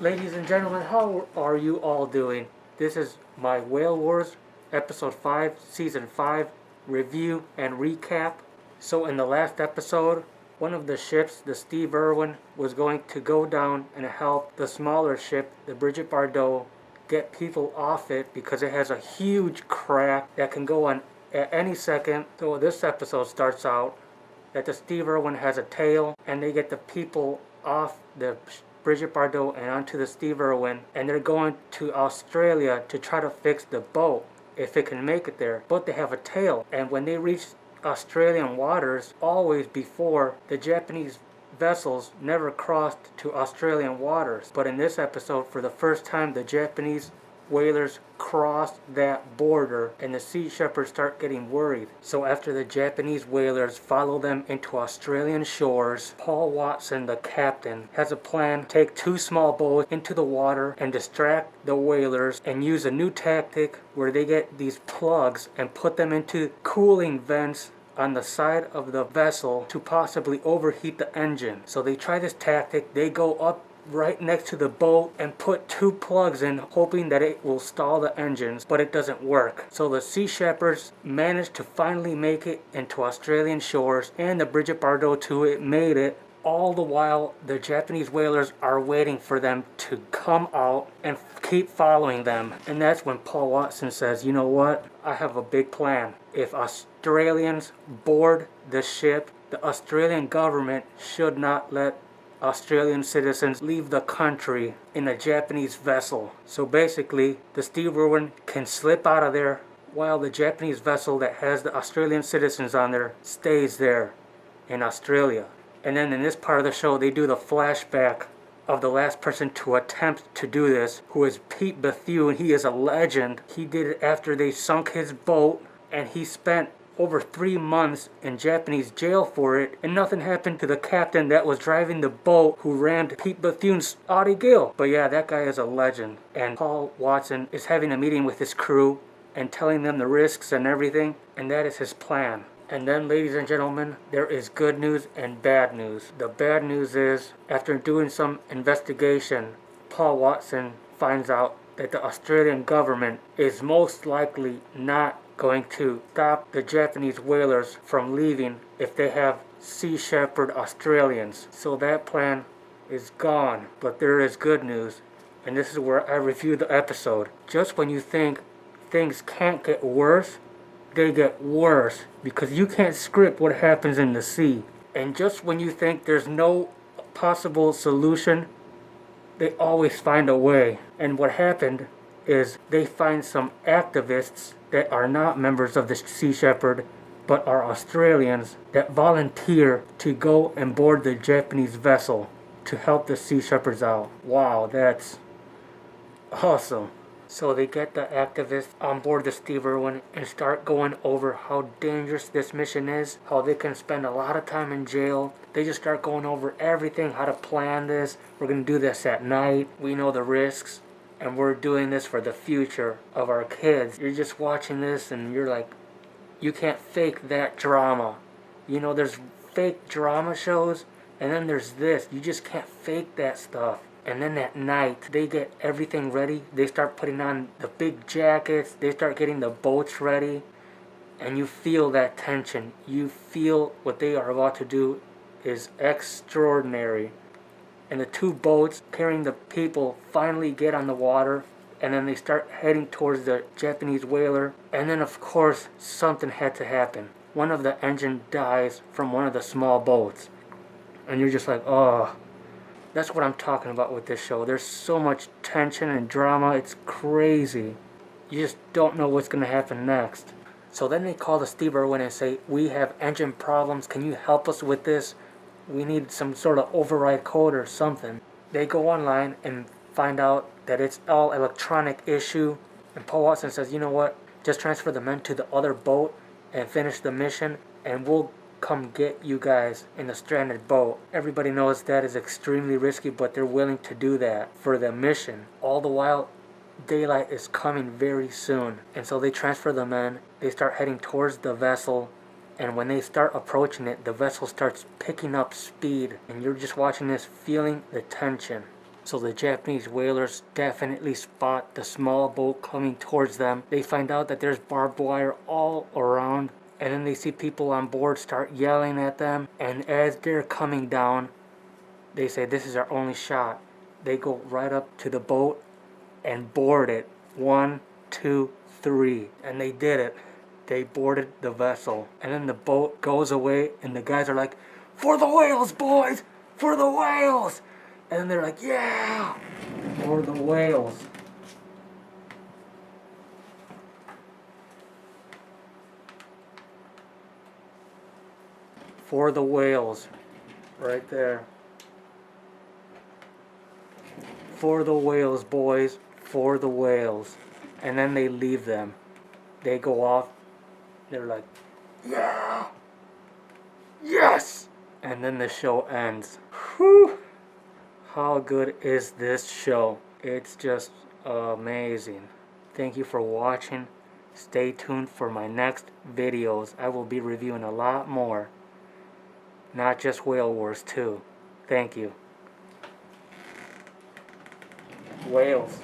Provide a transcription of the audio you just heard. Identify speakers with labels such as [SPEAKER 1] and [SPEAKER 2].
[SPEAKER 1] Ladies and gentlemen, how are you all doing? This is my Whale Wars Episode 5, Season 5 review and recap. So, in the last episode, one of the ships, the Steve Irwin, was going to go down and help the smaller ship, the Bridget Bardot, get people off it because it has a huge crack that can go on at any second. So, this episode starts out that the Steve Irwin has a tail and they get the people off the Bridget Bardot and onto the Steve Irwin, and they're going to Australia to try to fix the boat if it can make it there. But they have a tail, and when they reach Australian waters, always before, the Japanese vessels never crossed to Australian waters. But in this episode, for the first time, the Japanese whalers cross that border and the Sea Shepherds start getting worried. So after the Japanese whalers follow them into Australian shores, Paul Watson, the captain, has a plan to take two small boats into the water and distract the whalers and use a new tactic where they get these plugs and put them into cooling vents on the side of the vessel to possibly overheat the engine. So they try this tactic. They go up right next to the boat and put two plugs in, hoping that it will stall the engines, but it doesn't work. So the Sea Shepherds managed to finally make it into Australian shores, and the Bridget Bardot too, it made it. All the while, the Japanese whalers are waiting for them to come out and keep following them. And that's when Paul Watson says, you know what? I have a big plan. If Australians board the ship, the Australian government should not let Australian citizens leave the country in a Japanese vessel. So basically, the Steve Irwin can slip out of there while the Japanese vessel that has the Australian citizens on there stays there in Australia. And then in this part of the show, they do the flashback of the last person to attempt to do this, who is Pete Bethune. He is a legend. He did it after they sunk his boat, and he spent over 3 months in Japanese jail for it, and nothing happened to the captain that was driving the boat who rammed Pete Bethune's Audi Gill. But yeah, that guy is a legend. And Paul Watson is having a meeting with his crew and telling them the risks and everything, and that is his plan. And then, ladies and gentlemen, there is good news and bad news. The bad news is, after doing some investigation, Paul Watson finds out that the Australian government is most likely not going to stop the Japanese whalers from leaving if they have Sea Shepherd Australians. So that plan is gone. But there is good news, and this is where I review the episode. Just when you think things can't get worse, they get worse, because you can't script what happens in the sea. And just when you think there's no possible solution, they always find a way. And what happened is they find some activists that are not members of the Sea Shepherd but are Australians that volunteer to go and board the Japanese vessel to help the Sea Shepherds out. Wow, that's awesome. So they get the activists on board the Steve Irwin and start going over how dangerous this mission is, how they can spend a lot of time in jail. They just start going over everything, how to plan this. We're going to do this at night. We know the risks, and we're doing this for the future of our kids. You're just watching this and you're like, you can't fake that drama. You know, there's fake drama shows, and then there's this. You just can't fake that stuff. And then at night, they get everything ready. They start putting on the big jackets. They start getting the boats ready. And you feel that tension. You feel what they are about to do is extraordinary. And the two boats carrying the people finally get on the water. And then they start heading towards the Japanese whaler. And then, of course, something had to happen. One of the engine dies from one of the small boats. And you're just like, oh. That's what I'm talking about with this show. There's so much tension and drama. It's crazy. You just don't know what's going to happen next. So then they call the Steve Irwin and say, we have engine problems. Can you help us with this? We need some sort of override code or something. They go online and find out that it's all electronic issue. And Paul Watson says, you know what? Just transfer the men to the other boat and finish the mission, and we'll come get you guys in the stranded boat. Everybody knows that is extremely risky, but they're willing to do that for the mission. All the while, daylight is coming very soon. And so they transfer the men. They start heading towards the vessel. And when they start approaching it, the vessel starts picking up speed. And you're just watching this, feeling the tension. So the Japanese whalers definitely spot the small boat coming towards them. They find out that there's barbed wire all around, and then they see people on board start yelling at them. And as they're coming down, they say, this is our only shot. They go right up to the boat and board it. 1, 2, 3. And they did it. They boarded the vessel. And then the boat goes away, and the guys are like, for the whales, boys! For the whales! And then they're like, yeah! For the whales. For the whales. Right there. For the whales, boys. For the whales. And then they leave them. They go off. They're like, yeah! Yes! And then the show ends. Whew! How good is this show? It's just amazing. Thank you for watching. Stay tuned for my next videos. I will be reviewing a lot more. Not just Whale Wars 2. Thank you. Whales.